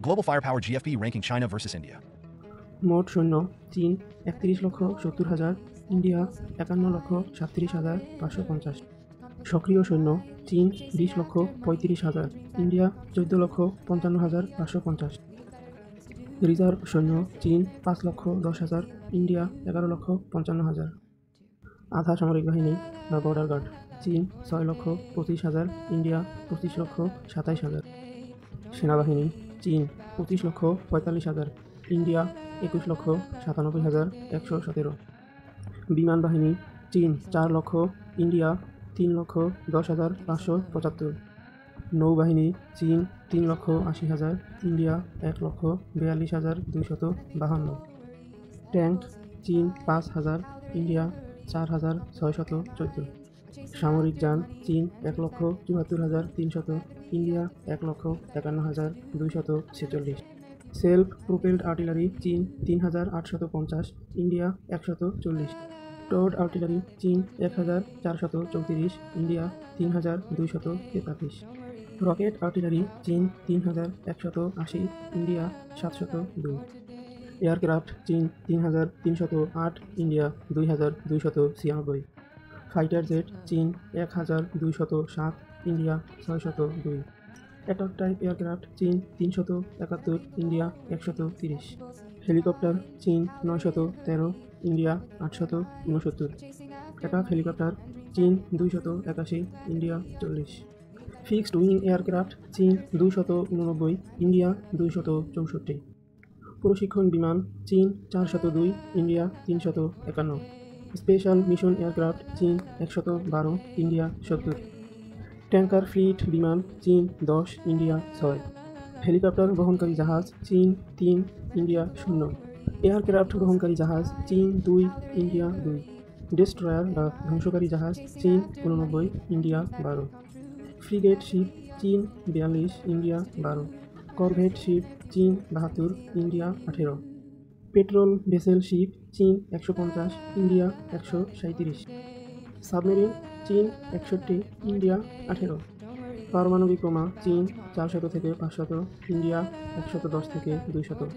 Global Firepower GFP ranking China versus India. মোট সৈন্য চীন 31,70,000, ইন্ডিয়া 51,37,550। সক্রিয় সৈন্য চীন 20,35,000, ইন্ডিয়া 14,55,550। রিজার্ভ সৈন্য চীন 5,10,000, ইন্ডিয়া 11,55,000। আধা সামরিক বাহিনী বা বর্ডার গার্ড চীন 6,25,000, ইন্ডিয়া 25,27,000। সেনাবাহিনী চীন 25,45,000, ইন্ডিয়া 21,97,117। বিমান বাহিনী চীন 4 লক্ষ, ইন্ডিয়া 3,10,575। নৌবাহিনী চীন 3,80,000, ইন্ডিয়া 1,42,252। ট্যাঙ্ক চীন 5,000, ইন্ডিয়া 4,614। সামরিক যান চীন 1,74,300, ইন্ডিয়া 1,51,246। সেলফ প্রোপেলড আর্টিলারি চীন 3,850, ইন্ডিয়া 140। টোড আর্টিলারি চীন 1,434, ইন্ডিয়া 3,243। রকেট আর্টিলারি চীন 3,180, ইন্ডিয়া 702। এয়ারক্রাফট চীন 3,308, ইন্ডিয়া 2,296। ফাইটার জেট চীন 1,207, ইন্ডিয়া 602। অ্যাটাক টাইপ এয়ারক্রাফট চীন 371, ইন্ডিয়া 130। হেলিকপ্টার চীন 913, ইন্ডিয়া 869। অ্যাটাক হেলিকপ্টার চীন 281, ইন্ডিয়া 40। ফিক্সড উইং এয়ারক্রাফট চীন 289, ইন্ডিয়া 264। প্রশিক্ষণ বিমান চীন 402, ইন্ডিয়া 351। স্পেশাল মিশন এয়ারক্রাফট চীন 112, ইন্ডিয়া 70। ট্যাঙ্কার ফ্লিট বিমান চীন 10, ইন্ডিয়া 6। হেলিকপ্টার বহনকারী জাহাজ চীন 3, ইন্ডিয়া 0। এয়ারক্রাফট বহনকারী জাহাজ চীন 2, ইন্ডিয়া 2। ডেস্ট্রয়ার বা ধ্বংসকারী জাহাজ চীন 89, ইন্ডিয়া 12। ফ্রিগেট শিপ চীন 42, ইন্ডিয়া 12। করভেট শিপ চীন 72, ইন্ডিয়া 18। পেট্রোল ভেসেল শিপ চীন 150, ইন্ডিয়া 137। সাবমেরিন চীন 61, ইন্ডিয়া 18। পারমাণবিক বোমা চীন 400 থেকে 500, ইন্ডিয়া 110 থেকে 200।